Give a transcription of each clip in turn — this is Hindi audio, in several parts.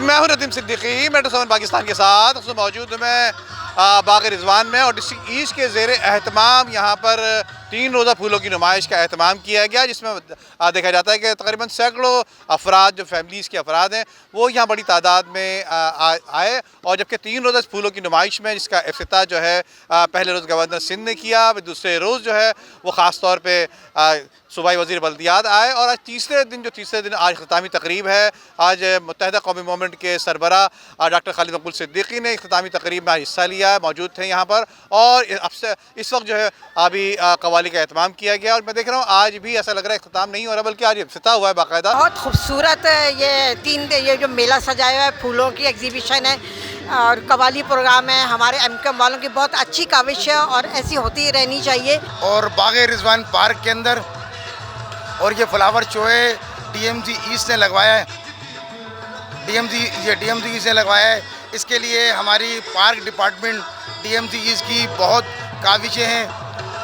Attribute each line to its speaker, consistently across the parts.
Speaker 1: मैं हूं नदीम सिद्दीकी, मेट्रो 7 पाकिस्तान के साथ मौजूद हूं मैं बाग रिजवान में। और डिस्ट्रिक्ट ईस्ट के ज़ेर एहतमाम यहाँ पर 3 रोज़ा फूलों की नुमाइश का एहतमाम किया गया, जिसमें देखा जाता है कि तकरीबन सैकड़ों अफराद जो फैमिलीज़ के अफराद हैं वो यहाँ बड़ी तादाद में आए। और जबकि 3 रोज़ा फूलों की नुमाइश में जिसका इफ्तिताह जो है पहले रोज़ गवर्नर सिंध ने किया, दूसरे रोज़ जो है वो ख़ास तौर पर सूबाई वज़ीर बल्दियात आए। और आज तीसरे दिन आज इख्तितामी तकरीब है। आज मुत्तहिदा कौमी मूवमेंट के सरबरा डॉक्टर खालिद मकबूल सिद्दीकी ने इख्तितामी तकरीब में हिस्सा लिया, मौजूद थे यहाँ पर। और इस वक्त जो है अभी कवाली का एहतमाम किया गया। और मैं देख रहा हूँ आज भी ऐसा लग रहा है इख्तिताम नहीं हो रहा, बल्कि आज इफ्तिताह हुआ है बाकायदा।
Speaker 2: बहुत खूबसूरत है ये जो मेला सजाया हुआ है, फूलों की एग्जीबिशन है और कवाली प्रोग्राम है। हमारे एमकेएम वालों की बहुत अच्छी काविश है और ऐसी होती रहनी चाहिए।
Speaker 3: और बाग रिजवान पार्क के अंदर और ये फ्लावर शो है डीएमसी ईस्ट ने लगवाया है, डीएमसी ईस्ट ने लगवाया है। इसके लिए हमारी पार्क डिपार्टमेंट डीएमसी ईस्ट की बहुत काविशें हैं।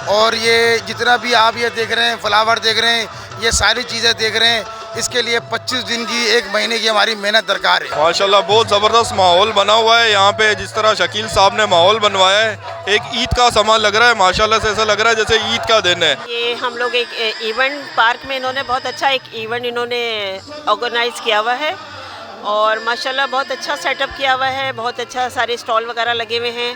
Speaker 3: और ये जितना भी आप ये देख रहे हैं, फ्लावर देख रहे हैं, ये सारी चीज़ें देख रहे हैं, इसके लिए 25 दिन की 1 महीने की हमारी मेहनत दरकार है।
Speaker 4: माशाल्लाह बहुत ज़बरदस्त माहौल बना हुआ है यहाँ पे। जिस तरह शकील साहब ने माहौल बनवाया है, एक ईद का सामान लग रहा है। माशाल्लाह से ऐसा लग रहा है जैसे ईद का दिन है।
Speaker 5: ये हम लोग एक इवेंट पार्क में इन्होंने बहुत अच्छा एक इवेंट इन्होंने ऑर्गेनाइज़ किया हुआ है और माशाल्लाह बहुत अच्छा सेटअप किया हुआ है। बहुत अच्छा सारे स्टॉल वगैरह लगे हुए हैं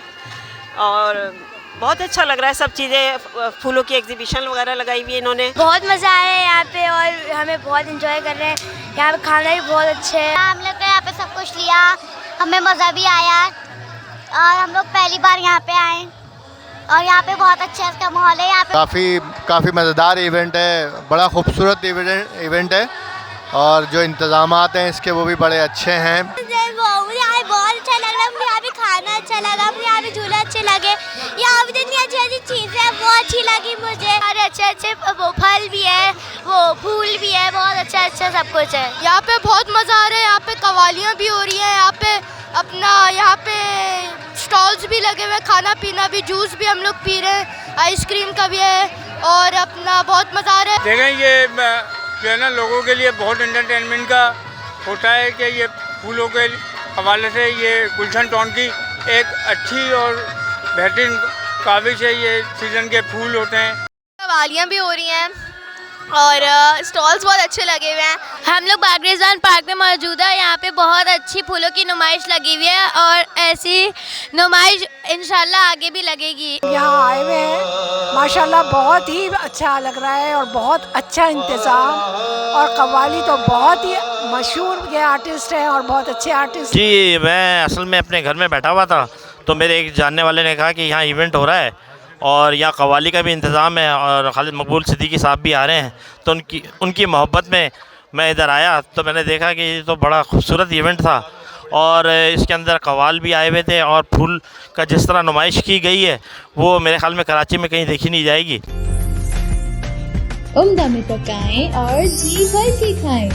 Speaker 5: और बहुत अच्छा लग रहा है। सब चीज़ें फूलों की एग्जीबिशन वगैरह लगाई हुई है इन्होंने।
Speaker 6: बहुत मज़ा आया है यहाँ पे और हमें बहुत एंजॉय कर रहे हैं। यहाँ पे खाना भी बहुत अच्छा है।
Speaker 7: हम लोग ने यहाँ पे सब कुछ लिया, हमें मज़ा भी आया और हम लोग पहली बार यहाँ पे आए और यहाँ पे बहुत अच्छा इसका माहौल है। यहाँ पे
Speaker 8: काफ़ी मज़ेदार इवेंट है, बड़ा खूबसूरत इवेंट है और जो इंतज़ामात हैं इसके वो भी बड़े अच्छे हैं।
Speaker 6: मुझे बहुत अच्छा लग रहा है, मुझे यहाँ पे खाना अच्छा लगा, मुझे यहाँ पे झूला अच्छे लगे, यहाँ पे जितनी अच्छी अच्छी चीज़ें हैं वो अच्छी लगी मुझे। और अच्छे वो फल भी है, वो फूल भी है, बहुत अच्छा सब कुछ है। यहाँ पे बहुत मज़ा आ रहा है। यहाँ पे कवालियाँ भी हो रही हैं, यहाँ पे यहाँ पे स्टॉल्स भी लगे हुए, खाना पीना भी, जूस भी हम लोग पी रहे हैं, आइसक्रीम का भी है और बहुत मज़ा आ रहा है।
Speaker 9: देखें ये जो है ना लोगों के लिए बहुत एंटरटेनमेंट का होता है कि ये फूलों के हवाले से ये गुलशन टाउन की एक अच्छी और बेहतरीन काविश है। ये सीज़न के फूल होते हैं।
Speaker 6: कवालियाँ भी हो रही हैं और स्टॉल्स बहुत अच्छे लगे हुए हैं। हम लोग बाग रिजवान पार्क में मौजूद है। यहाँ पे बहुत अच्छी फूलों की नुमाइश लगी हुई है और ऐसी नुमाइश इंशाल्लाह आगे भी लगेगी।
Speaker 2: यहाँ आए हुए हैं, माशाल्लाह बहुत ही अच्छा लग रहा है और बहुत अच्छा इंतज़ाम। और कव्वाली तो बहुत ही मशहूर ये आर्टिस्ट हैं और बहुत अच्छे आर्टिस्ट।
Speaker 10: जी, मैं असल में अपने घर में बैठा हुआ था तो मेरे एक जानने वाले ने कहा कि यहाँ इवेंट हो रहा है और यहाँ कव्वाली का भी इंतज़ाम है और खालिद मकबूल सिद्दीकी साहब भी आ रहे हैं। तो उनकी मोहब्बत में मैं इधर आया तो मैंने देखा कि ये तो बड़ा खूबसूरत इवेंट था और इसके अंदर कव्वाल भी आए हुए थे और फूल का जिस तरह नुमाइश की गई है वो मेरे ख्याल में कराची में कहीं देखी नहीं जाएगी।
Speaker 11: उम्दा में पकाएं और जी भर के खाएं।